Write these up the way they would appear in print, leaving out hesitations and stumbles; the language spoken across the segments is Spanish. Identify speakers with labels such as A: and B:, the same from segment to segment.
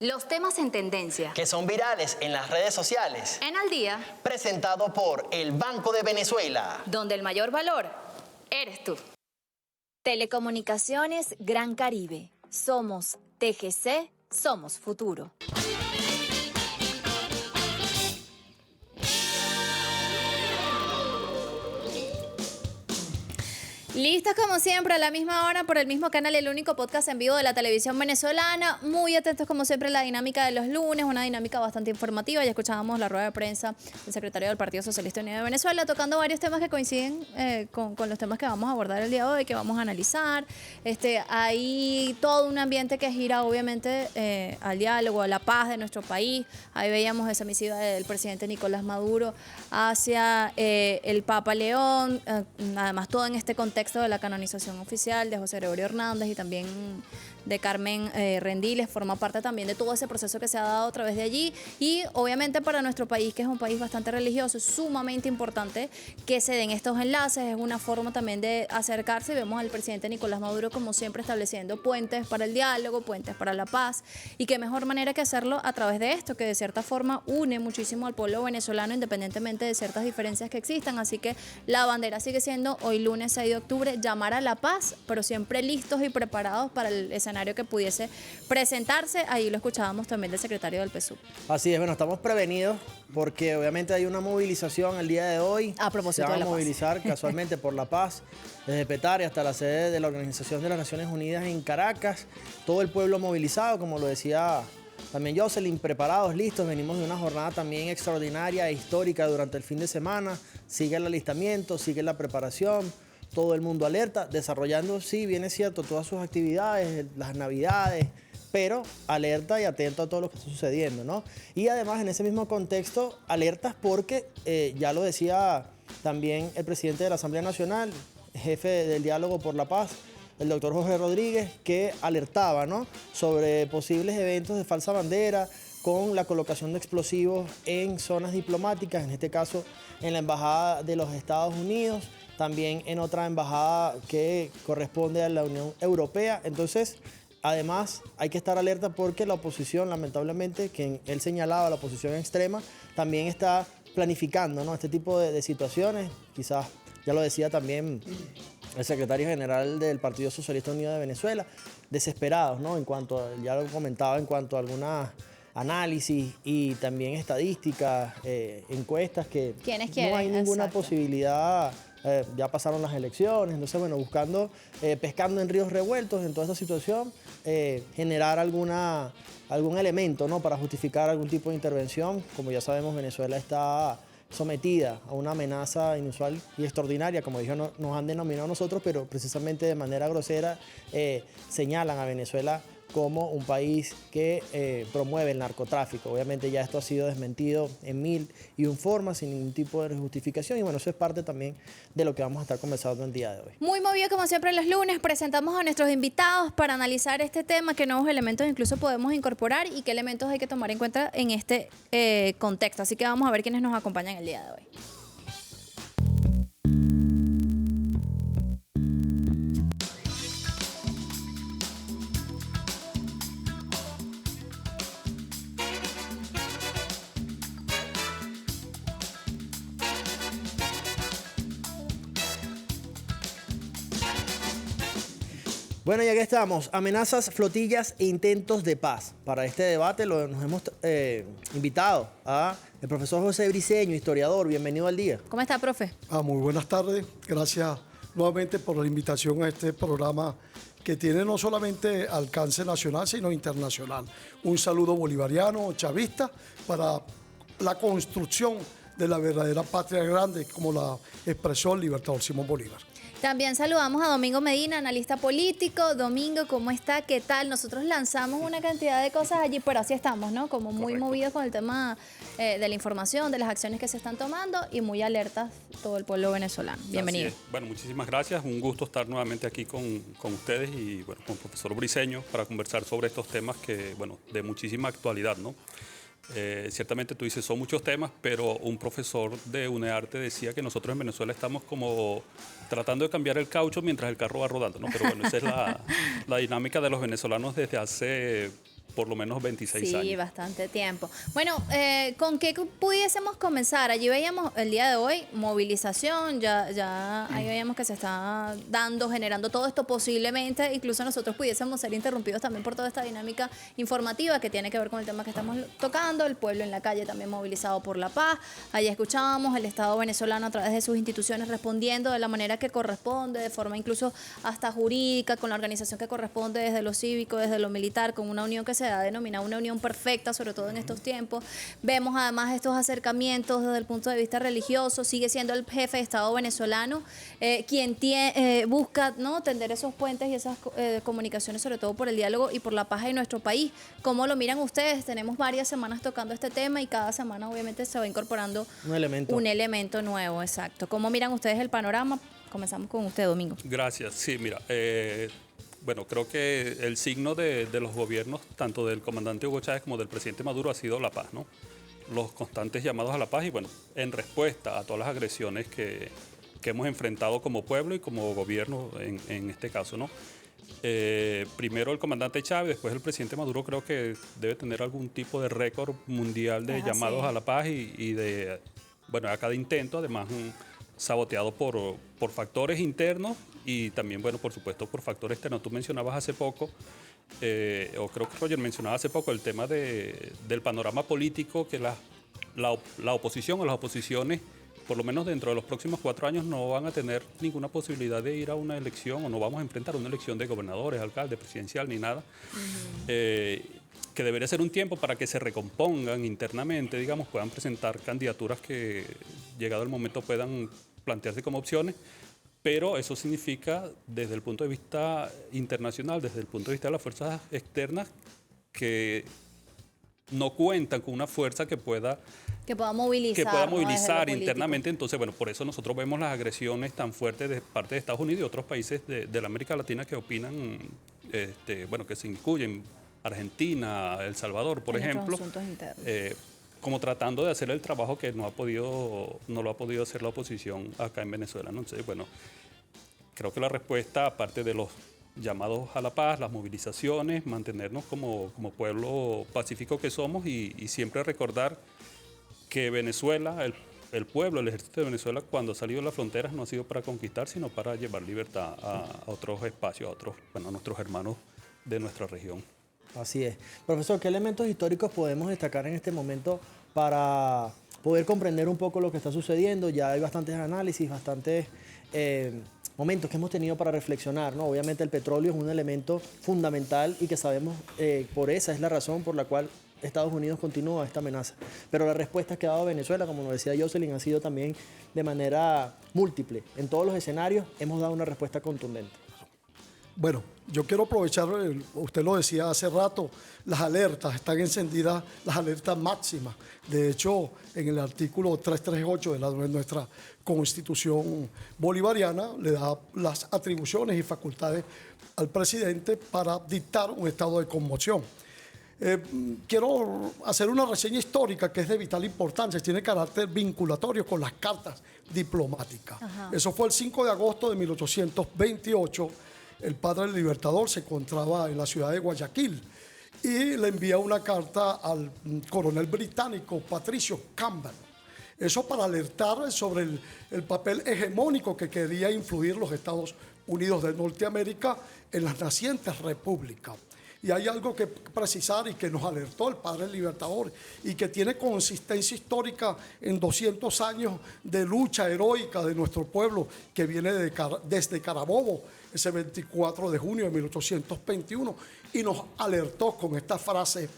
A: Los temas en tendencia.
B: Que son virales en las redes sociales.
A: En Al Día.
B: Presentado por el Banco de Venezuela.
A: Donde el mayor valor eres tú.
C: Telecomunicaciones Gran Caribe. Somos TGC, somos futuro.
D: Listos como siempre a la misma hora por el mismo canal, el único podcast en vivo de la televisión venezolana. Muy atentos como siempre a la dinámica de los lunes, una dinámica bastante informativa. Ya escuchábamos la rueda de prensa del secretario del Partido Socialista Unido de Venezuela tocando varios temas que coinciden con los temas que vamos a abordar el día de hoy, que vamos a analizar. Hay todo un ambiente que gira obviamente al diálogo, a la paz de nuestro país. Ahí veíamos esa misiva del presidente Nicolás Maduro hacia el Papa León, además todo en este contexto de la canonización oficial de José Gregorio Hernández y también de Carmen Rendiles, forma parte también de todo ese proceso que se ha dado a través de allí. Y obviamente para nuestro país, que es un país bastante religioso, es sumamente importante que se den estos enlaces, es una forma también de acercarse. Vemos al presidente Nicolás Maduro como siempre estableciendo puentes para el diálogo, puentes para la paz, y qué mejor manera que hacerlo a través de esto, que de cierta forma une muchísimo al pueblo venezolano independientemente de ciertas diferencias que existan. Así que la bandera sigue siendo hoy lunes 6 de octubre, llamar a la paz, pero siempre listos y preparados para el escenario que pudiese presentarse. Ahí lo escuchábamos también del secretario del PSUV.
B: Así es, bueno, estamos prevenidos porque obviamente hay una movilización el día de hoy.
D: A propósito
B: se
D: de la
B: van a
D: paz.
B: movilizar casualmente por la paz, desde Petare hasta la sede de la Organización de las Naciones Unidas en Caracas. Todo el pueblo movilizado, como lo decía también Jocelyn, preparados, listos. Venimos de una jornada también extraordinaria e histórica durante el fin de semana. Sigue el alistamiento, sigue la preparación. Todo el mundo alerta, desarrollando, sí, bien es cierto, todas sus actividades, las navidades, pero alerta y atento a todo lo que está sucediendo, ¿no? Y además, en ese mismo contexto, alertas porque, ya lo decía también el presidente de la Asamblea Nacional, jefe del Diálogo por la Paz, el doctor Jorge Rodríguez, que alertaba, ¿no?, sobre posibles eventos de falsa bandera, con la colocación de explosivos en zonas diplomáticas, en este caso en la Embajada de los Estados Unidos, también en otra embajada que corresponde a la Unión Europea. Entonces, además, hay que estar alerta porque la oposición, lamentablemente, que él señalaba, la oposición extrema, también está planificando, ¿no?, este tipo de situaciones. Quizás, ya lo decía también el secretario general del Partido Socialista Unido de Venezuela, desesperados, ¿no?, en cuanto, ya lo comentaba, en cuanto a algunas análisis y también estadísticas, encuestas, que no hay ninguna posibilidad. Ya pasaron las elecciones, entonces bueno, buscando, pescando en ríos revueltos en toda esta situación, generar algún elemento, ¿no?, para justificar algún tipo de intervención. Como ya sabemos, Venezuela está sometida a una amenaza inusual y extraordinaria, como nos han denominado nosotros, pero precisamente de manera grosera señalan a Venezuela como un país que promueve el narcotráfico. Obviamente ya esto ha sido desmentido en mil y un formas, sin ningún tipo de justificación, y bueno, eso es parte también de lo que vamos a estar conversando el día de hoy.
D: Muy movido como siempre los lunes, presentamos a nuestros invitados para analizar este tema, qué nuevos elementos incluso podemos incorporar y qué elementos hay que tomar en cuenta en este contexto. Así que vamos a ver quiénes nos acompañan el día de hoy.
B: Bueno, ya que estamos, amenazas, flotillas e intentos de paz. Para este debate nos hemos invitado a el profesor José Briceño, historiador. Bienvenido al día.
D: ¿Cómo está, profe?
E: Muy buenas tardes. Gracias nuevamente por la invitación a este programa que tiene no solamente alcance nacional, sino internacional. Un saludo bolivariano, chavista, para la construcción de la verdadera patria grande, como la expresó el libertador Simón Bolívar.
D: También saludamos a Domingo Medina, analista político. Domingo, ¿cómo está? ¿Qué tal? Nosotros lanzamos una cantidad de cosas allí, pero así estamos, ¿no? Como muy movidos con el tema de la información, de las acciones que se están tomando y muy alertas todo el pueblo venezolano. Bienvenido.
F: Bueno, muchísimas gracias. Un gusto estar nuevamente aquí con ustedes y bueno, con el profesor Briceño para conversar sobre estos temas que, bueno, de muchísima actualidad, ¿no? Ciertamente tú dices, son muchos temas, pero un profesor de UNEARTE decía que nosotros en Venezuela estamos como tratando de cambiar el caucho mientras el carro va rodando, ¿no? Pero bueno, esa es la dinámica de los venezolanos desde hace por lo menos 26
D: Sí,
F: años.
D: bastante tiempo. Bueno, ¿con qué pudiésemos comenzar? Allí veíamos el día de hoy movilización, ya ahí veíamos que se está generando todo esto posiblemente, incluso nosotros pudiésemos ser interrumpidos también por toda esta dinámica informativa que tiene que ver con el tema que estamos tocando, el pueblo en la calle también movilizado por la paz. Allí escuchábamos el Estado venezolano a través de sus instituciones respondiendo de la manera que corresponde, de forma incluso hasta jurídica, con la organización que corresponde desde lo cívico, desde lo militar, con una unión que se ha denominado una unión perfecta, sobre todo en estos tiempos. Vemos además estos acercamientos desde el punto de vista religioso. Sigue siendo el jefe de Estado venezolano quien busca, ¿no?, tender esos puentes y esas comunicaciones, sobre todo por el diálogo y por la paz en nuestro país. ¿Cómo lo miran ustedes? Tenemos varias semanas tocando este tema y cada semana obviamente se va incorporando un elemento nuevo. Exacto. ¿Cómo miran ustedes el panorama? Comenzamos con usted, Domingo.
F: Gracias. Sí, mira, bueno, creo que el signo de los gobiernos, tanto del comandante Hugo Chávez como del presidente Maduro, ha sido la paz, ¿no? Los constantes llamados a la paz y, bueno, en respuesta a todas las agresiones que hemos enfrentado como pueblo y como gobierno en este caso, ¿no? Primero el comandante Chávez, después el presidente Maduro, creo que debe tener algún tipo de récord mundial de llamados a la paz y de, bueno, a cada intento, además, saboteado por factores internos y también, bueno, por supuesto, por factores externos. Tú mencionabas hace poco, o creo que Roger mencionaba hace poco, el tema del panorama político, que la oposición o las oposiciones, por lo menos dentro de los próximos 4 años, no van a tener ninguna posibilidad de ir a una elección o no vamos a enfrentar una elección de gobernadores, alcaldes, presidencial, ni nada. Que debería ser un tiempo para que se recompongan internamente, digamos, puedan presentar candidaturas que, llegado el momento, puedan plantearse como opciones, pero eso significa, desde el punto de vista internacional, desde el punto de vista de las fuerzas externas, que no cuentan con una fuerza que pueda movilizar internamente. Entonces, bueno, por eso nosotros vemos las agresiones tan fuertes de parte de Estados Unidos y otros países de la América Latina que opinan, bueno, que se incluyen Argentina, El Salvador, por ejemplo, como tratando de hacer el trabajo que no lo ha podido hacer la oposición acá en Venezuela, ¿no? Entonces, bueno, creo que la respuesta, aparte de los llamados a la paz, las movilizaciones, mantenernos como pueblo pacífico que somos y siempre recordar que Venezuela, el pueblo, el ejército de Venezuela, cuando ha salido de las fronteras, no ha sido para conquistar, sino para llevar libertad a otros espacios, a nuestros hermanos de nuestra región.
B: Así es. Profesor, ¿qué elementos históricos podemos destacar en este momento para poder comprender un poco lo que está sucediendo? Ya hay bastantes análisis, bastantes momentos que hemos tenido para reflexionar, ¿no? Obviamente el petróleo es un elemento fundamental y que sabemos, por esa es la razón por la cual Estados Unidos continúa esta amenaza. Pero la respuesta que ha dado Venezuela, como nos decía Jocelyn, ha sido también de manera múltiple. En todos los escenarios hemos dado una respuesta contundente.
E: Bueno, yo quiero aprovechar, usted lo decía hace rato, las alertas, están encendidas las alertas máximas. De hecho, en el artículo 338 de nuestra Constitución bolivariana le da las atribuciones y facultades al presidente para dictar un estado de conmoción. Quiero hacer una reseña histórica que es de vital importancia, tiene carácter vinculatorio con las cartas diplomáticas. Eso fue el 5 de agosto de 1828. El padre del Libertador se encontraba en la ciudad de Guayaquil y le envía una carta al coronel británico Patricio Campbell. Eso para alertar sobre el papel hegemónico que quería influir los Estados Unidos de Norteamérica en las nacientes repúblicas. Y hay algo que precisar y que nos alertó el padre del Libertador y que tiene consistencia histórica en 200 años de lucha heroica de nuestro pueblo que viene desde Carabobo, ese 24 de junio de 1821, y nos alertó con esta frase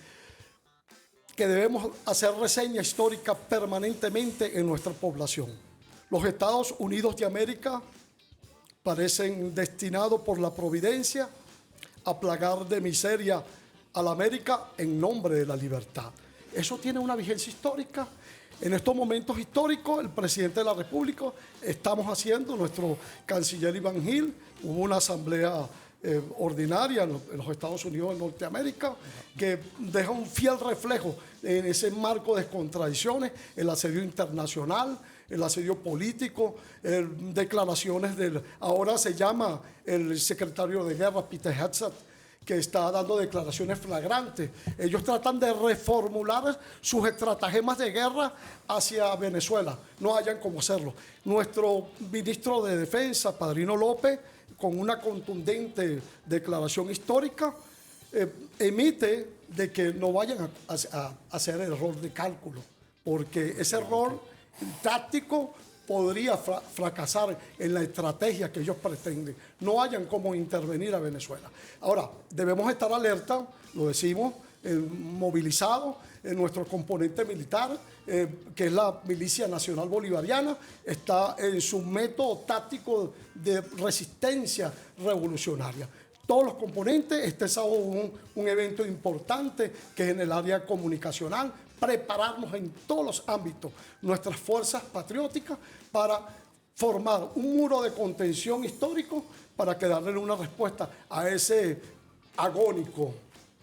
E: que debemos hacer reseña histórica permanentemente en nuestra población. Los Estados Unidos de América parecen destinados por la providencia a plagar de miseria a la América en nombre de la libertad. Eso tiene una vigencia histórica. En estos momentos históricos, el presidente de la República, estamos haciendo, nuestro canciller Iván Gil, hubo una asamblea ordinaria en los Estados Unidos de Norteamérica que deja un fiel reflejo en ese marco de contradicciones, el asedio internacional, el asedio político, declaraciones ahora se llama el secretario de guerra, Peter Hegseth, que está dando declaraciones flagrantes. Ellos tratan de reformular sus estratagemas de guerra hacia Venezuela. No hayan cómo hacerlo. Nuestro ministro de Defensa, Padrino López, con una contundente declaración histórica, emite de que no vayan a hacer error de cálculo, porque ese error táctico podría fracasar en la estrategia que ellos pretenden. No hayan cómo intervenir a Venezuela. Ahora, debemos estar alerta, lo decimos, movilizados en nuestro componente militar, que es la Milicia Nacional Bolivariana, está en su método táctico de resistencia revolucionaria. Todos los componentes, este sábado un evento importante que es en el área comunicacional, prepararnos en todos los ámbitos, nuestras fuerzas patrióticas, para formar un muro de contención histórico para que darle una respuesta a ese agónico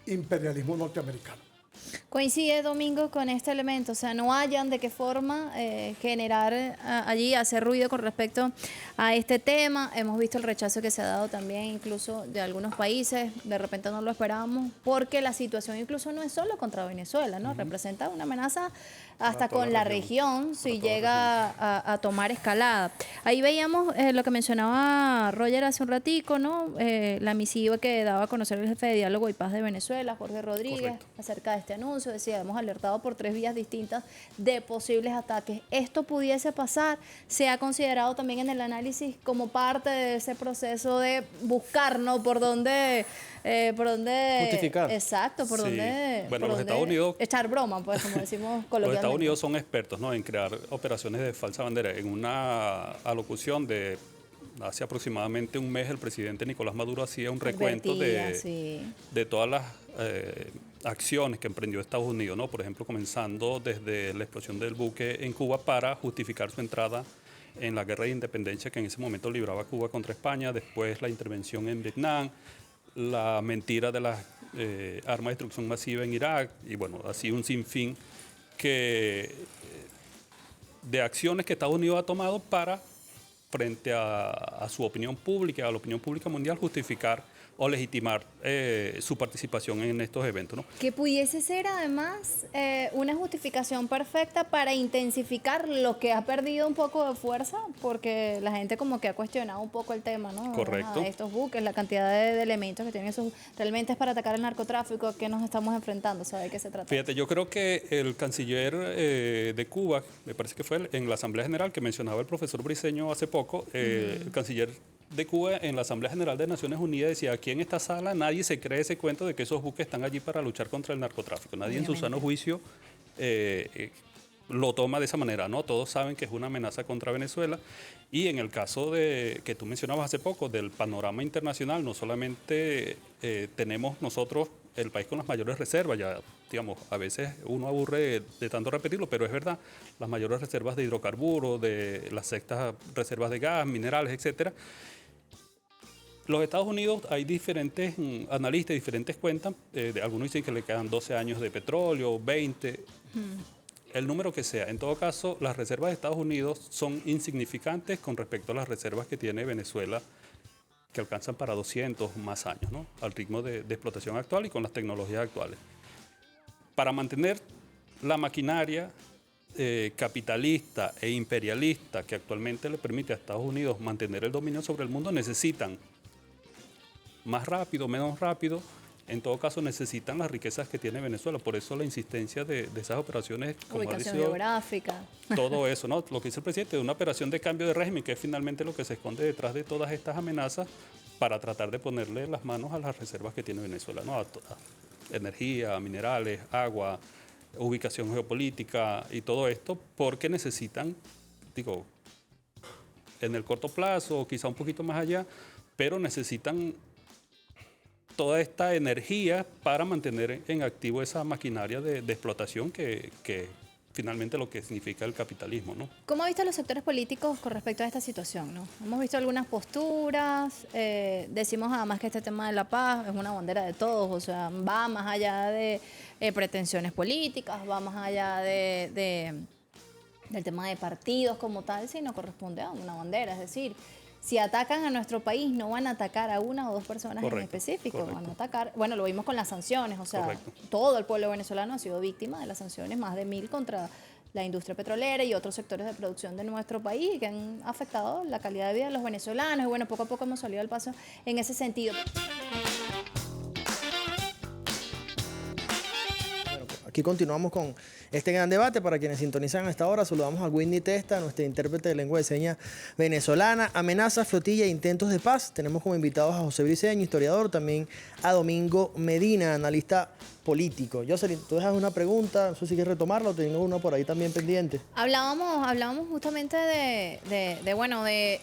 E: imperialismo norteamericano.
D: Coincide, Domingo, con este elemento, o sea, no hayan de qué forma generar allí, hacer ruido con respecto a este tema. Hemos visto el rechazo que se ha dado también incluso de algunos países, de repente no lo esperábamos, porque la situación incluso no es solo contra Venezuela, ¿no? Representa una amenaza hasta con la región si llega a tomar escalada. Ahí veíamos lo que mencionaba Roger hace un ratico, ¿no? La misiva que daba a conocer el jefe de Diálogo y Paz de Venezuela, Jorge Rodríguez,
F: Correcto.
D: acerca de este anuncio. Decía, hemos alertado por 3 vías distintas de posibles ataques. Esto pudiese pasar, se ha considerado también en el análisis como parte de ese proceso de buscar, ¿no? Por dónde
B: Justificar.
D: Exacto, por
F: Sí.
D: dónde.
F: Bueno,
D: por
F: los
D: dónde
F: Estados Unidos-
D: echar broma, pues, como decimos
F: Los
D: coloquialmente.
F: Estados Unidos son expertos, ¿no?, en crear operaciones de falsa bandera. En una alocución de hace aproximadamente un mes, el presidente Nicolás Maduro hacía un recuento
D: Advertía, sí.
F: de todas las acciones que emprendió Estados Unidos, ¿no? Por ejemplo, comenzando desde la explosión del buque en Cuba para justificar su entrada en la guerra de independencia que en ese momento libraba Cuba contra España, después la intervención en Vietnam, la mentira de las armas de destrucción masiva en Irak, y bueno, así un sinfín de acciones que Estados Unidos ha tomado para, frente a su opinión pública, a la opinión pública mundial, justificar o legitimar su participación en estos eventos, ¿no?
D: Que pudiese ser además una justificación perfecta para intensificar lo que ha perdido un poco de fuerza, porque la gente como que ha cuestionado un poco el tema, ¿no?
F: Correcto.
D: Ajá, estos buques, la cantidad de elementos que tienen esos, realmente es para atacar el narcotráfico. ¿A qué nos estamos enfrentando? ¿Sabe de qué se trata?
F: Fíjate, yo creo que el canciller de Cuba, me parece que fue en la Asamblea General que mencionaba el profesor Briceño hace poco, el canciller de Cuba en la Asamblea General de Naciones Unidas decía, aquí en esta sala nadie se cree ese cuento de que esos buques están allí para luchar contra el narcotráfico. Nadie en su sano juicio lo toma de esa manera, ¿no? Todos saben que es una amenaza contra Venezuela. Y en el caso que tú mencionabas hace poco, del panorama internacional, no solamente tenemos nosotros el país con las mayores reservas, ya digamos, a veces uno aburre de tanto repetirlo, pero es verdad, las mayores reservas de hidrocarburos, de las sextas reservas de gas, minerales, etcétera. Los Estados Unidos, hay diferentes analistas, diferentes cuentas, algunos dicen que le quedan 12 años de petróleo, 20, el número que sea. En todo caso, las reservas de Estados Unidos son insignificantes con respecto a las reservas que tiene Venezuela, que alcanzan para 200 más años, ¿no? Al ritmo de explotación actual y con las tecnologías actuales. Para mantener la maquinaria capitalista e imperialista que actualmente le permite a Estados Unidos mantener el dominio sobre el mundo, necesitan más rápido, menos rápido, en todo caso necesitan las riquezas que tiene Venezuela. Por eso la insistencia de esas operaciones, como
D: Ubicación
F: ha dicho,
D: geográfica.
F: todo eso, ¿no? Lo que dice el presidente, de una operación de cambio de régimen, que es finalmente lo que se esconde detrás de todas estas amenazas para tratar de ponerle las manos a las reservas que tiene Venezuela, ¿no? A energía, minerales, agua, ubicación geopolítica y todo esto, porque necesitan, digo, en el corto plazo, quizá un poquito más allá, pero necesitan toda esta energía para mantener en activo esa maquinaria de explotación que finalmente lo que significa el capitalismo, ¿no?
D: ¿Cómo ha visto los sectores políticos con respecto a esta situación, no? Hemos visto algunas posturas, decimos además que este tema de la paz es una bandera de todos, o sea, va más allá de pretensiones políticas, va más allá del tema de partidos como tal, sino corresponde a una bandera, es decir, si atacan a nuestro país, no van a atacar a una o dos personas en
F: Correcto,
D: específico,
F: correcto.
D: van a atacar, bueno, lo vimos con las sanciones, o sea,
F: Correcto.
D: todo el pueblo venezolano ha sido víctima de las sanciones, más de 1000 contra la industria petrolera y otros sectores de producción de nuestro país que han afectado la calidad de vida de los venezolanos. Y bueno, poco a poco hemos salido al paso en ese sentido.
B: Aquí continuamos con este gran debate. Para quienes sintonizan a esta hora, saludamos a Whitney Testa, nuestra intérprete de lengua de señas venezolana. Amenazas, flotilla e intentos de paz. Tenemos como invitados a José Briceño, historiador, también a Domingo Medina, analista político. Jocelyn, tú dejas una pregunta, no sé si quieres retomarla o tengo una por ahí también pendiente.
D: Hablábamos justamente de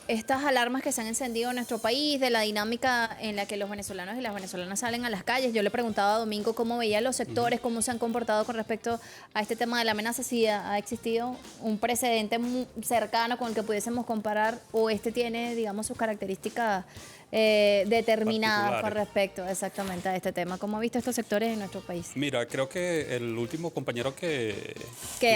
D: estas alarmas que se han encendido en nuestro país, de la dinámica en la que los venezolanos y las venezolanas salen a las calles. Yo le preguntaba a Domingo cómo veía los sectores, cómo se han comportado con respecto a este tema de la amenaza, si ha existido un precedente cercano con el que pudiésemos comparar o este tiene, digamos, sus características determinadas con respecto exactamente a este tema. ¿Cómo ha visto estos sectores en nuestro país?
F: Mira, creo que el último compañero que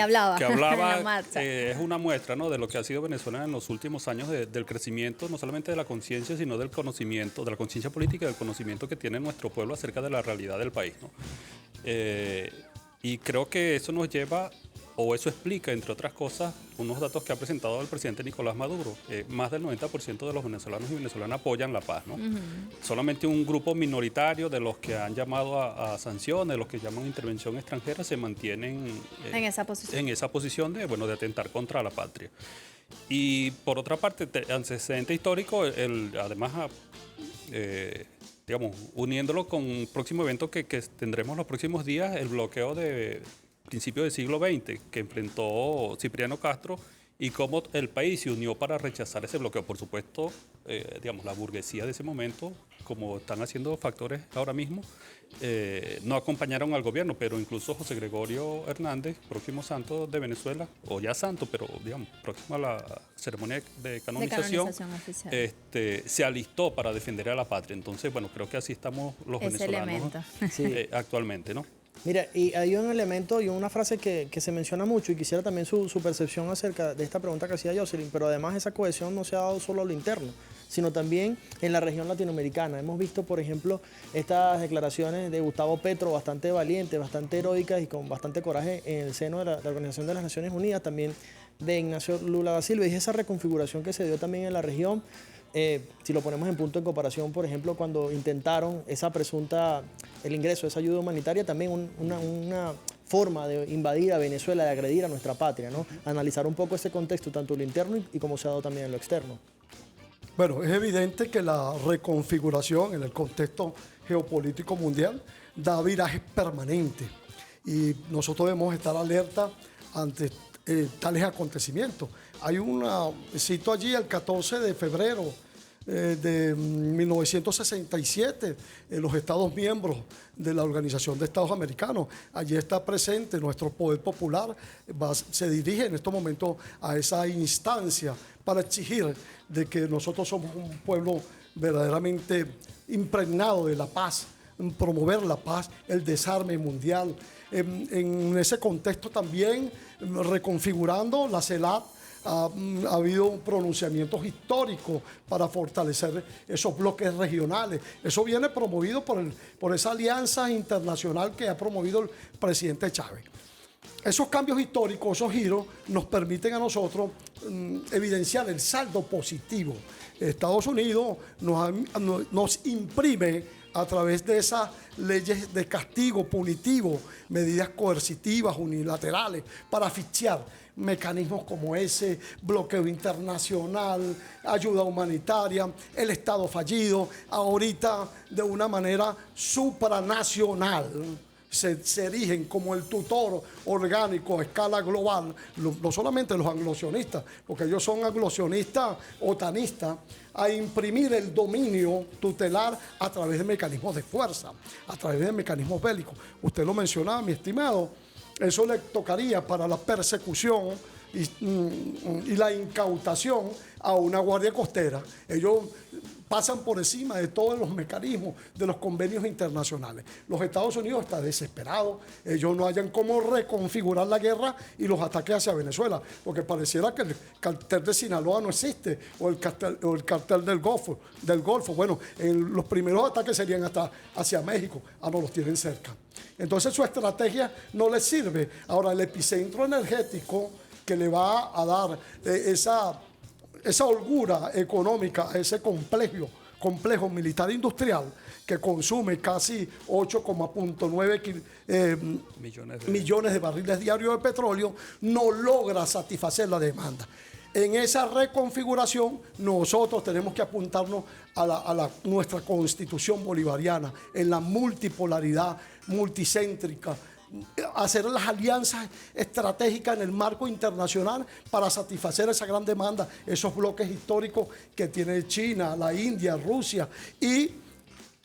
D: hablaba
F: que
D: en
F: hablaba
D: la marcha.
F: es una muestra, ¿no?, de lo que ha sido Venezuela en los últimos años, del crecimiento, no solamente de la conciencia, sino del conocimiento, de la conciencia política y del conocimiento que tiene nuestro pueblo acerca de la realidad del país, ¿no? Y creo que eso nos lleva, o eso explica, entre otras cosas, unos datos que ha presentado el presidente Nicolás Maduro. Más del 90% de los venezolanos y venezolanas apoyan la paz, ¿no? Solamente un grupo minoritario de los que han llamado a sanciones, los que llaman intervención extranjera, se mantienen
D: En esa posición.
F: en esa posición de atentar contra la patria. Y por otra parte, antecedente histórico, además, digamos, uniéndolo con un próximo evento que tendremos los próximos días, el bloqueo de principios del siglo XX que enfrentó Cipriano Castro y cómo el país se unió para rechazar ese bloqueo. Por supuesto, digamos, la burguesía de ese momento, como están haciendo factores ahora mismo, no acompañaron al gobierno, pero incluso José Gregorio Hernández, próximo santo de Venezuela, o ya santo, pero digamos, próximo a la ceremonia de canonización,
D: oficial.
F: se alistó para defender a la patria. Entonces, bueno, creo que así estamos los
D: Ese
F: venezolanos
D: elemento.
F: actualmente, ¿no?
B: Mira, y hay un elemento y una frase que se menciona mucho y quisiera también su percepción acerca de esta pregunta que hacía Jocelyn, pero además esa cohesión no se ha dado solo a lo interno, sino también en la región latinoamericana. Hemos visto, por ejemplo, estas declaraciones de Gustavo Petro bastante valientes, bastante heroicas y con bastante coraje en el seno de la Organización de las Naciones Unidas, también de Ignacio Lula da Silva, y esa reconfiguración que se dio también en la región. Si lo ponemos en punto en comparación, por ejemplo, cuando intentaron el ingreso de esa ayuda humanitaria, también una forma de invadir a Venezuela, de agredir a nuestra patria, ¿no? Analizar un poco ese contexto, tanto lo interno y cómo se ha dado también en lo externo.
E: Bueno, es evidente que la reconfiguración en el contexto geopolítico mundial da virajes permanentes y nosotros debemos estar alerta ante tales acontecimientos. Cito allí el 14 de febrero de 1967, los Estados miembros de la Organización de Estados Americanos. Allí está presente nuestro poder popular, se dirige en estos momentos a esa instancia para exigir de que nosotros somos un pueblo verdaderamente impregnado de la paz, promover la paz, el desarme mundial. En ese contexto también, reconfigurando la CELAC, ha habido pronunciamientos históricos para fortalecer esos bloques regionales. Eso viene promovido por esa alianza internacional que ha promovido el presidente Chávez. Esos cambios históricos, esos giros, nos permiten a nosotros evidenciar el saldo positivo. Estados Unidos nos imprime a través de esas leyes de castigo punitivo, medidas coercitivas, unilaterales, para asfixiar mecanismos como ese, bloqueo internacional, ayuda humanitaria, el Estado fallido, ahorita de una manera supranacional. Se erigen como el tutor orgánico a escala global, no solamente los anglosionistas, porque ellos son anglosionistas, otanistas, a imprimir el dominio tutelar a través de mecanismos de fuerza, a través de mecanismos bélicos. Usted lo mencionaba, mi estimado, eso le tocaría para la persecución y la incautación a una guardia costera. Ellos pasan por encima de todos los mecanismos de los convenios internacionales. Los Estados Unidos están desesperados, ellos no hayan cómo reconfigurar la guerra y los ataques hacia Venezuela, porque pareciera que el cartel de Sinaloa no existe, o el cartel del Golfo. Bueno, los primeros ataques serían hasta hacia México, no los tienen cerca. Entonces su estrategia no les sirve. Ahora, el epicentro energético que le va a dar esa holgura económica, ese complejo militar industrial que consume casi 8,9 millones de barriles diarios de petróleo, no logra satisfacer la demanda. En esa reconfiguración nosotros tenemos que apuntarnos a nuestra constitución bolivariana, en la multipolaridad, multicéntrica, hacer las alianzas estratégicas en el marco internacional para satisfacer esa gran demanda, esos bloques históricos que tiene China, la India, Rusia, y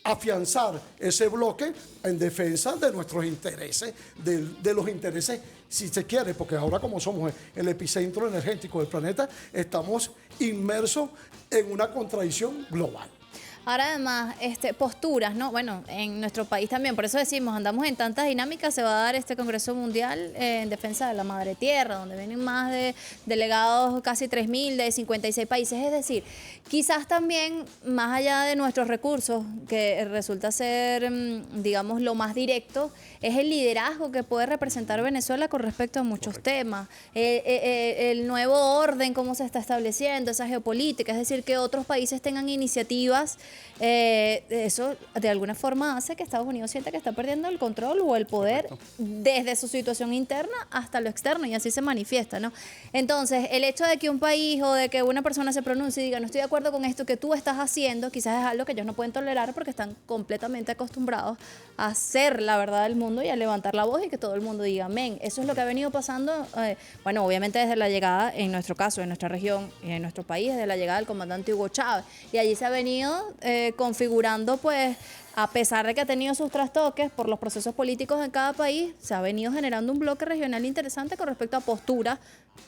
E: afianzar ese bloque en defensa de nuestros intereses, de los intereses, si se quiere, porque ahora como somos el epicentro energético del planeta, estamos inmersos en una contradicción global.
D: Ahora además, posturas, ¿no? Bueno, en nuestro país también, por eso decimos, andamos en tantas dinámicas, se va a dar este Congreso Mundial en defensa de la Madre Tierra, donde vienen más de delegados, casi 3.000 de 56 países, es decir, quizás también, más allá de nuestros recursos, que resulta ser, digamos, lo más directo, es el liderazgo que puede representar Venezuela con respecto a muchos temas, el nuevo orden, cómo se está estableciendo, esa geopolítica, es decir, que otros países tengan iniciativas. Eso de alguna forma hace que Estados Unidos sienta que está perdiendo el control o el poder desde su situación interna hasta lo externo, y así se manifiesta, ¿no? Entonces, el hecho de que un país o de que una persona se pronuncie y diga no estoy de acuerdo con esto que tú estás haciendo, quizás es algo que ellos no pueden tolerar porque están completamente acostumbrados a hacer la verdad del mundo y a levantar la voz y que todo el mundo diga amén. Eso es lo que ha venido pasando, bueno, obviamente desde la llegada, en nuestro caso, en nuestra región y en nuestro país, desde la llegada del comandante Hugo Chávez, y allí se ha venido configurando, pues, a pesar de que ha tenido sus trastoques por los procesos políticos en cada país, se ha venido generando un bloque regional interesante con respecto a posturas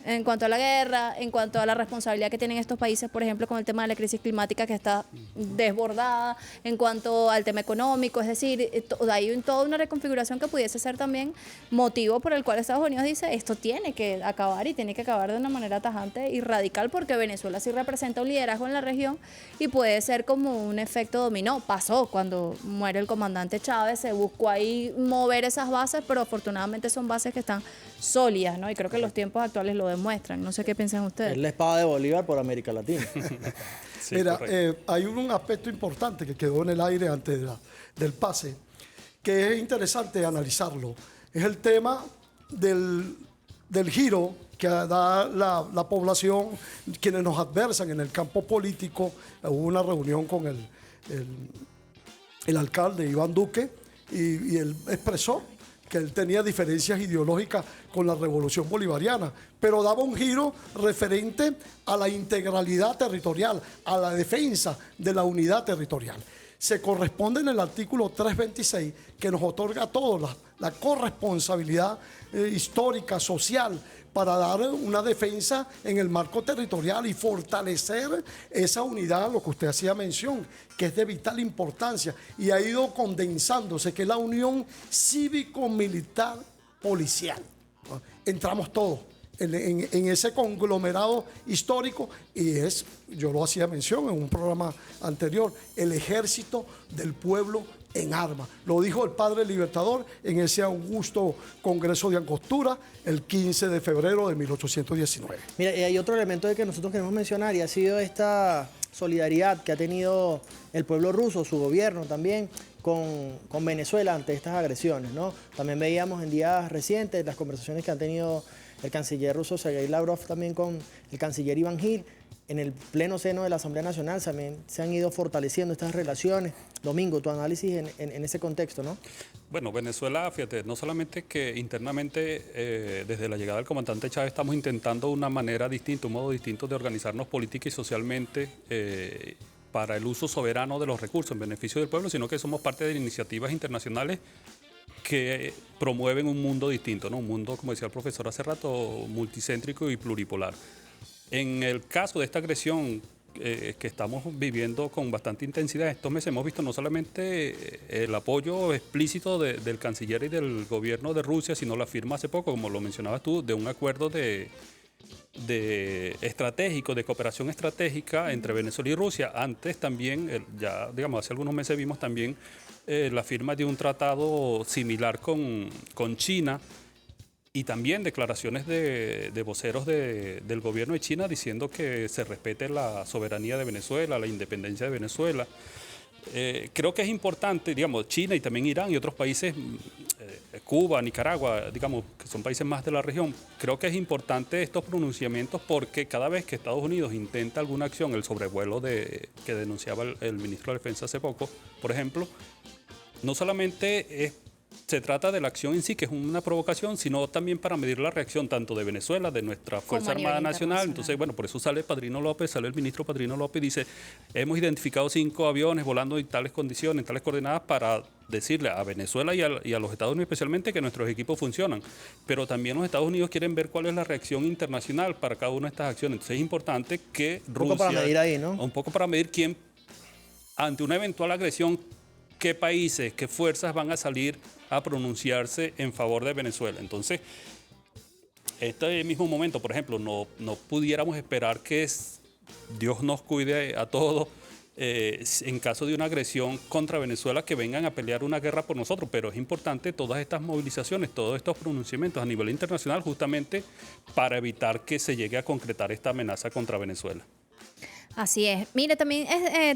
D: en cuanto a la guerra, en cuanto a la responsabilidad que tienen estos países, por ejemplo, con el tema de la crisis climática que está desbordada, en cuanto al tema económico, es decir, hay toda una reconfiguración que pudiese ser también motivo por el cual Estados Unidos dice esto tiene que acabar y tiene que acabar de una manera tajante y radical, porque Venezuela sí representa un liderazgo en la región y puede ser como un efecto dominó. Pasó cuando muere el comandante Chávez, se buscó ahí mover esas bases, pero afortunadamente son bases que están sólidas, ¿no? Y creo que los tiempos actuales lo demuestran. No sé qué piensan ustedes.
B: Es la espada de Bolívar por América Latina.
F: Sí,
E: mira,
F: correcto.
E: hay un aspecto importante que quedó en el aire antes del pase, que es interesante analizarlo. Es el tema del giro que da la población, quienes nos adversan en el campo político. Hubo una reunión con el alcalde Iván Duque y él expresó que él tenía diferencias ideológicas con la revolución bolivariana, pero daba un giro referente a la integralidad territorial, a la defensa de la unidad territorial. Se corresponde en el artículo 326 que nos otorga a todos la corresponsabilidad histórica, social, para dar una defensa en el marco territorial y fortalecer esa unidad, lo que usted hacía mención, que es de vital importancia y ha ido condensándose, que es la unión cívico-militar policial. Entramos todos en ese conglomerado histórico y es, yo lo hacía mención en un programa anterior, el ejército del pueblo en armas. Lo dijo el padre libertador en ese augusto Congreso de Angostura el 15 de febrero de 1819.
B: Mira, y hay otro elemento que nosotros queremos mencionar y ha sido esta solidaridad que ha tenido el pueblo ruso, su gobierno también, con Venezuela ante estas agresiones, ¿no? También veíamos en días recientes las conversaciones que han tenido el canciller ruso Sergei Lavrov también con el canciller Iván Gil. En el pleno seno de la Asamblea Nacional también se han ido fortaleciendo estas relaciones. Domingo, tu análisis en ese contexto, ¿no?
F: Bueno, Venezuela, fíjate, no solamente que internamente desde la llegada del comandante Chávez estamos intentando una manera distinta, un modo distinto de organizarnos política y socialmente para el uso soberano de los recursos en beneficio del pueblo, sino que somos parte de iniciativas internacionales que promueven un mundo distinto, ¿no? Un mundo, como decía el profesor hace rato, multicéntrico y pluripolar. En el caso de esta agresión que estamos viviendo con bastante intensidad estos meses. Hemos visto no solamente el apoyo explícito del canciller y del gobierno de Rusia, sino la firma hace poco, como lo mencionabas tú, de un acuerdo de estratégico, de cooperación estratégica entre Venezuela y Rusia. Antes también, ya digamos, hace algunos meses vimos también la firma de un tratado similar con China, y también declaraciones de voceros del gobierno de China diciendo que se respete la soberanía de Venezuela, la independencia de Venezuela. Creo que es importante, digamos, China y también Irán y otros países, Cuba, Nicaragua, digamos, que son países más de la región. Creo que es importante estos pronunciamientos porque cada vez que Estados Unidos intenta alguna acción, el sobrevuelo que denunciaba el ministro de Defensa hace poco, por ejemplo, no solamente se trata de la acción en sí, que es una provocación, sino también para medir la reacción tanto de Venezuela, de nuestra Fuerza Armada Nacional. Entonces, bueno, por eso sale el ministro Padrino López y dice, hemos identificado 5 aviones volando en tales condiciones, en tales coordenadas, para decirle a Venezuela y a los Estados Unidos especialmente que nuestros equipos funcionan. Pero también los Estados Unidos quieren ver cuál es la reacción internacional para cada una de estas acciones. Entonces es importante que Rusia...
B: Un poco para medir ahí, ¿no?
F: Un poco para medir quién, ante una eventual agresión, qué países, qué fuerzas van a salir a pronunciarse en favor de Venezuela. Entonces, este mismo momento, por ejemplo, no pudiéramos esperar que Dios nos cuide a todos en caso de una agresión contra Venezuela, que vengan a pelear una guerra por nosotros, pero es importante todas estas movilizaciones, todos estos pronunciamientos a nivel internacional, justamente para evitar que se llegue a concretar esta amenaza contra Venezuela.
D: Así es. Mire, también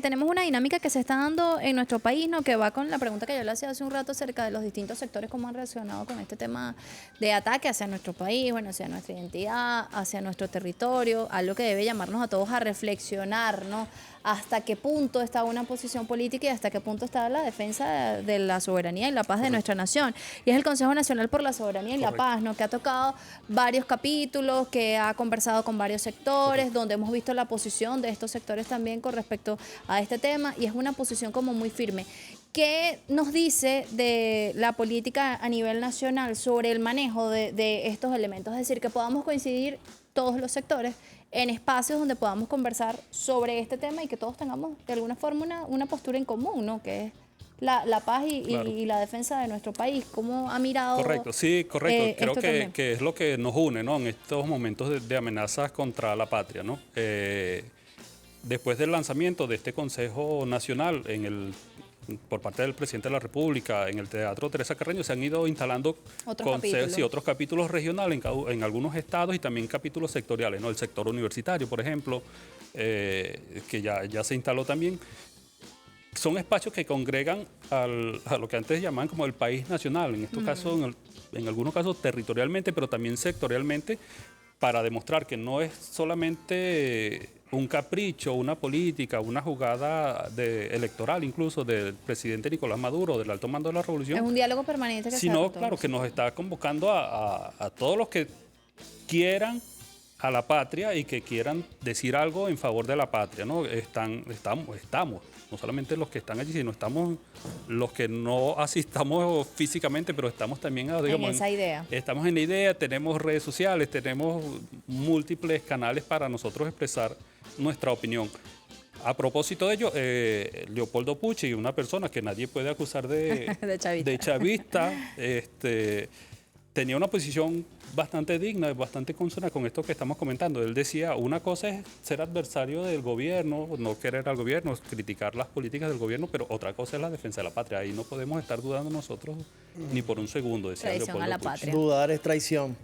D: tenemos una dinámica que se está dando en nuestro país, ¿no? Que va con la pregunta que yo le hacía hace un rato acerca de los distintos sectores, cómo han reaccionado con este tema de ataque hacia nuestro país, bueno, hacia nuestra identidad, hacia nuestro territorio, algo que debe llamarnos a todos a reflexionar, ¿no? Hasta qué punto está una posición política y hasta qué punto está la defensa de la soberanía y la paz de nuestra nación. Y es el Consejo Nacional por la Soberanía y la Paz, ¿no? Que ha tocado varios capítulos, que ha conversado con varios sectores, donde hemos visto la posición de estos sectores también con respecto a este tema, y es una posición como muy firme. ¿Qué nos dice de la política a nivel nacional sobre el manejo de estos elementos? Es decir, que podamos coincidir todos los sectores en espacios donde podamos conversar sobre este tema y que todos tengamos de alguna forma una postura en común, ¿no? Que es la paz y la defensa de nuestro país. ¿Cómo ha mirado?
F: Correcto, sí, correcto. Creo que es lo que nos une, ¿no? En estos momentos de amenazas contra la patria, ¿no? Después del lanzamiento de este Consejo Nacional por parte del presidente de la República en el Teatro Teresa Carreño, se han ido instalando otros capítulos regionales en algunos estados y también capítulos sectoriales, ¿no? El sector universitario, por ejemplo, que ya se instaló también. Son espacios que congregan a lo que antes llamaban como el país nacional, en estos casos, en algunos casos territorialmente, pero también sectorialmente, para demostrar que no es solamente un capricho, una política, una jugada electoral incluso del presidente Nicolás Maduro, del alto mando de la revolución.
D: Es un diálogo permanente que
F: sino, claro, que nos está convocando a todos los que quieran a la patria y que quieran decir algo en favor de la patria, ¿no? Estamos, no solamente los que están allí, sino estamos los que no asistamos físicamente, pero estamos también, digamos,
D: en esa idea.
F: Estamos en la idea, tenemos redes sociales, tenemos múltiples canales para nosotros expresar nuestra opinión. A propósito de ello, Leopoldo Pucci, una persona que nadie puede acusar de chavista, tenía una posición bastante digna, bastante consona con esto que estamos comentando. Él decía, una cosa es ser adversario del gobierno, no querer al gobierno, criticar las políticas del gobierno, pero otra cosa es la defensa de la patria. Ahí no podemos estar dudando nosotros ni por un segundo, decía
D: Traición
F: Leopoldo
D: a la
F: Pucci.
D: patria.
B: Dudar es traición.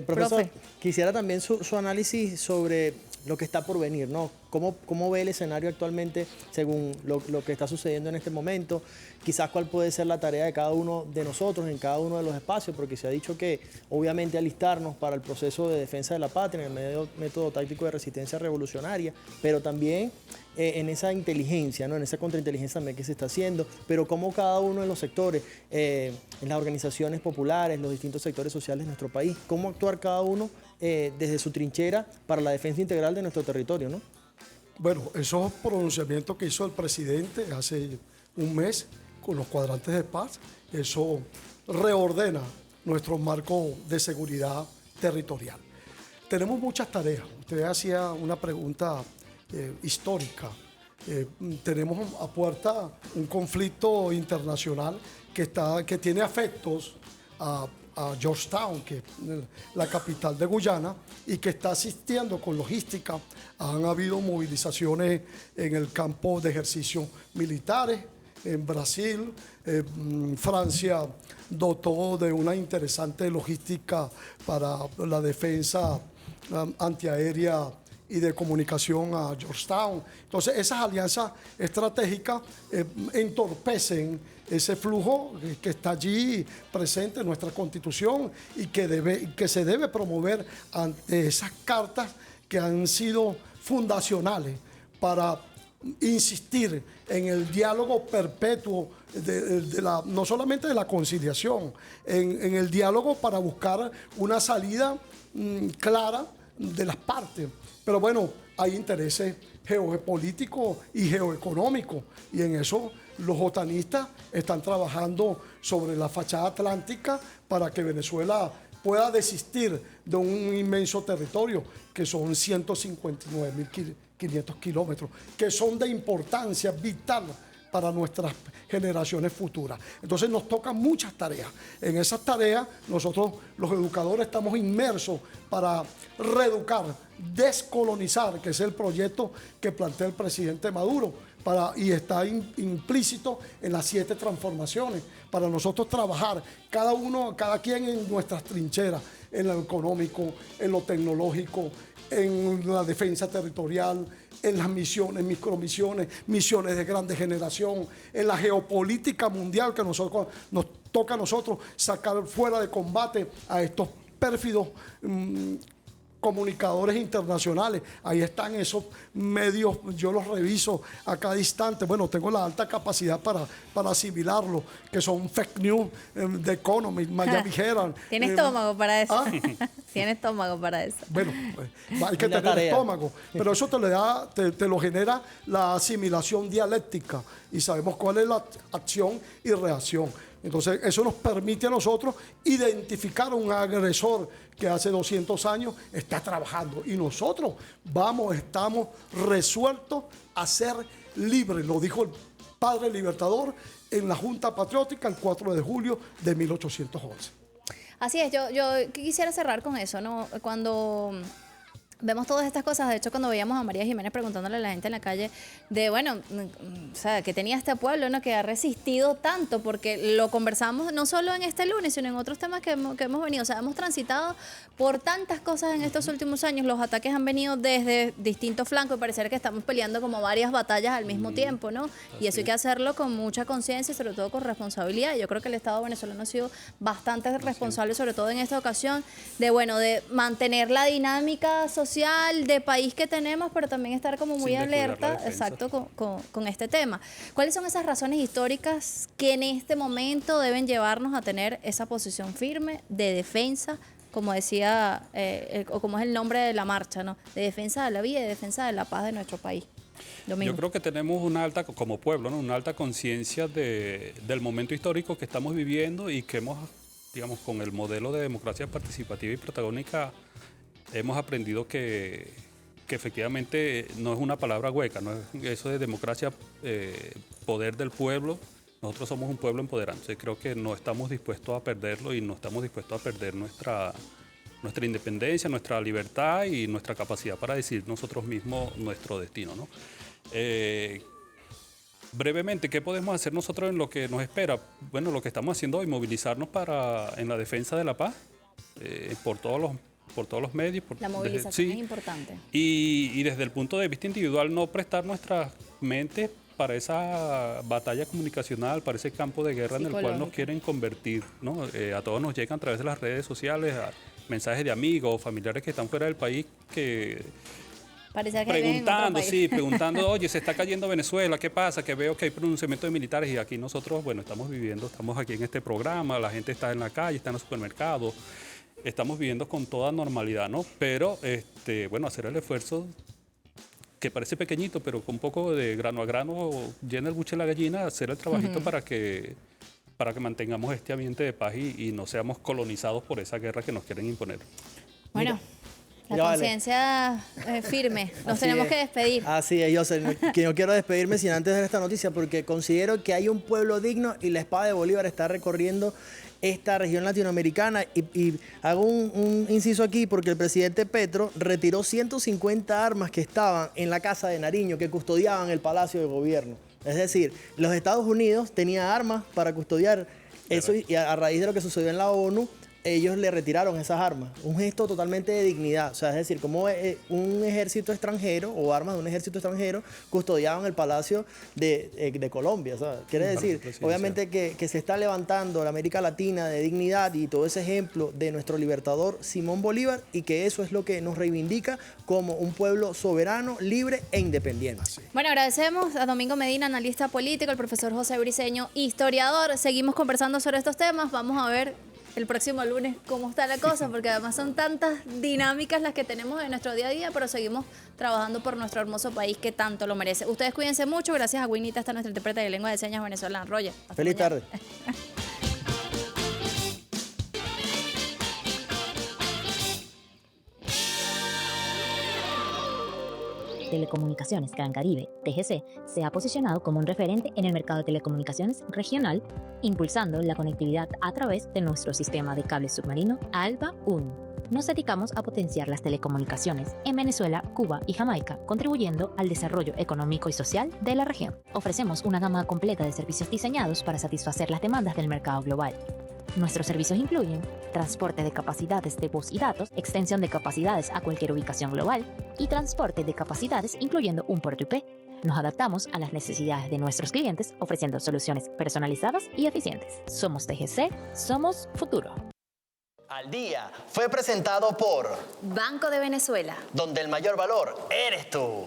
B: Profesor,
D: Profe.
B: quisiera también su análisis sobre lo que está por venir, ¿no? ¿Cómo ve el escenario actualmente según lo que está sucediendo en este momento? Quizás cuál puede ser la tarea de cada uno de nosotros en cada uno de los espacios, porque se ha dicho que obviamente alistarnos para el proceso de defensa de la patria en el método táctico de resistencia revolucionaria, pero también en esa inteligencia, ¿no? En esa contrainteligencia también que se está haciendo, pero cómo cada uno de los sectores, en las organizaciones populares, los distintos sectores sociales de nuestro país, cómo actuar cada uno desde su trinchera para la defensa integral de nuestro territorio, ¿no?
E: Bueno, esos pronunciamientos que hizo el presidente hace un mes con los cuadrantes de paz, eso reordena nuestro marco de seguridad territorial. Tenemos muchas tareas. Usted hacía una pregunta histórica. Tenemos a puerta un conflicto internacional que tiene afectos a Georgetown, que es la capital de Guyana, y que está asistiendo con logística. Han habido movilizaciones en el campo de ejercicios militares. En Brasil, Francia dotó de una interesante logística para la defensa antiaérea y de comunicación a Georgetown. Entonces, esas alianzas estratégicas entorpecen ese flujo que está allí presente en nuestra Constitución y que se debe promover ante esas cartas que han sido fundacionales para insistir en el diálogo perpetuo no solamente de la conciliación, en el diálogo para buscar una salida clara de las partes. Pero bueno, hay intereses geopolíticos y geoeconómicos, y en eso los otanistas están trabajando sobre la fachada atlántica para que Venezuela pueda desistir de un inmenso territorio que son 159.500 kilómetros, que son de importancia vital para nuestras generaciones futuras. Entonces nos tocan muchas tareas. En esas tareas nosotros los educadores estamos inmersos para reeducar, descolonizar, que es el proyecto que plantea el presidente Maduro, y está implícito en las 7 transformaciones, para nosotros trabajar cada quien en nuestras trincheras, en lo económico, en lo tecnológico, en la defensa territorial, en las misiones, micromisiones, misiones de grande generación, en la geopolítica mundial que nos toca a nosotros sacar fuera de combate a estos pérfidos comunicadores internacionales. Ahí están esos medios, yo los reviso a cada instante. Bueno, tengo la alta capacidad para asimilarlo, que son fake news, The Economist, Miami Herald.
D: ¿Tiene estómago para eso? Tiene estómago para eso.
E: Bueno, hay que tener estómago, pero eso te lo genera la asimilación dialéctica y sabemos cuál es la acción y reacción. Entonces, eso nos permite a nosotros identificar un agresor que hace 200 años está trabajando. Y nosotros estamos resueltos a ser libres. Lo dijo el padre libertador en la Junta Patriótica el 4 de julio de 1811.
D: Así es, yo quisiera cerrar con eso, ¿no? Cuando vemos todas estas cosas, de hecho cuando veíamos a María Jiménez preguntándole a la gente en la calle de, bueno, o sea, que tenía este pueblo, ¿no? Que ha resistido tanto, porque lo conversamos no solo en este lunes, sino en otros temas que hemos venido, o sea, hemos transitado por tantas cosas en estos últimos años, los ataques han venido desde distintos flancos y pareciera que estamos peleando como varias batallas al mismo tiempo, ¿no? Y eso hay que hacerlo con mucha conciencia y sobre todo con responsabilidad. Yo creo que el Estado venezolano ha sido bastante responsable, sobre todo en esta ocasión, de mantener la dinámica social de país que tenemos, pero también estar como muy alerta, exacto, con este tema. ¿Cuáles son esas razones históricas que en este momento deben llevarnos a tener esa posición firme de defensa, como decía, o como es el nombre de la marcha, ¿no? De defensa de la vida y de defensa de la paz de nuestro país? Domingo.
F: Yo creo que tenemos como pueblo, ¿no? Una alta conciencia del momento histórico que estamos viviendo y que hemos, digamos, con el modelo de democracia participativa y protagónica, hemos aprendido que efectivamente no es una palabra hueca, no es eso de democracia, poder del pueblo. Nosotros somos un pueblo empoderante. Creo que no estamos dispuestos a perderlo y no estamos dispuestos a perder nuestra independencia, nuestra libertad y nuestra capacidad para decidir nosotros mismos nuestro destino, ¿no? Brevemente, ¿qué podemos hacer nosotros en lo que nos espera? Bueno, lo que estamos haciendo hoy, movilizarnos en la defensa de la paz, por todos los medios.
D: La movilización es importante.
F: Y desde el punto de vista individual, no prestar nuestras mentes para esa batalla comunicacional, para ese campo de guerra en el cual nos quieren convertir, ¿no? A todos nos llegan a través de las redes sociales mensajes de amigos o familiares que están fuera del país que preguntando, oye, se está cayendo Venezuela, ¿qué pasa? Que veo que hay pronunciamientos de militares y aquí nosotros, bueno, estamos aquí en este programa, la gente está en la calle, está en los supermercados, estamos viviendo con toda normalidad, ¿no? Pero, bueno, hacer el esfuerzo que parece pequeñito, pero con un poco de grano a grano llena el buche la gallina, hacer el trabajito para que mantengamos este ambiente de paz y no seamos colonizados por esa guerra que nos quieren imponer.
D: Bueno, La
B: Ya vale.
D: conciencia firme. Nos
B: Así
D: tenemos
B: es.
D: que despedir.
B: Así es, Jocelyn, que yo quiero despedirme sin antes dar esta noticia porque considero que hay un pueblo digno y la espada de Bolívar está recorriendo esta región latinoamericana y hago un inciso aquí porque el presidente Petro retiró 150 armas que estaban en la Casa de Nariño que custodiaban el Palacio de Gobierno. Es decir, los Estados Unidos tenían armas para custodiar eso y a raíz de lo que sucedió en la ONU, ellos le retiraron esas armas. Un gesto totalmente de dignidad. O sea, es decir, como un ejército extranjero o armas de un ejército extranjero custodiaban el Palacio de Colombia. ¿Sabes? Quiere decir, obviamente que se está levantando la América Latina de dignidad y todo ese ejemplo de nuestro libertador Simón Bolívar y que eso es lo que nos reivindica como un pueblo soberano, libre e independiente.
D: Bueno, agradecemos a Domingo Medina, analista político, al profesor José Briceño, historiador. Seguimos conversando sobre estos temas. Vamos a ver el próximo lunes cómo está la cosa, porque además son tantas dinámicas las que tenemos en nuestro día a día, pero seguimos trabajando por nuestro hermoso país que tanto lo merece. Ustedes cuídense mucho. Gracias a Winita, esta nuestra intérprete de lengua de señas venezolana. Roger. Hasta
B: Feliz
D: mañana.
B: tarde.
G: Telecomunicaciones Gran Caribe, TGC, se ha posicionado como un referente en el mercado de telecomunicaciones regional, impulsando la conectividad a través de nuestro sistema de cable submarino ALBA 1. Nos dedicamos a potenciar las telecomunicaciones en Venezuela, Cuba y Jamaica, contribuyendo al desarrollo económico y social de la región. Ofrecemos una gama completa de servicios diseñados para satisfacer las demandas del mercado global. Nuestros servicios incluyen transporte de capacidades de voz y datos, extensión de capacidades a cualquier ubicación global y transporte de capacidades incluyendo un puerto IP. Nos adaptamos a las necesidades de nuestros clientes ofreciendo soluciones personalizadas y eficientes. Somos TGC, somos futuro.
B: Al Día fue presentado por
A: Banco de Venezuela.
B: Donde el mayor valor eres tú.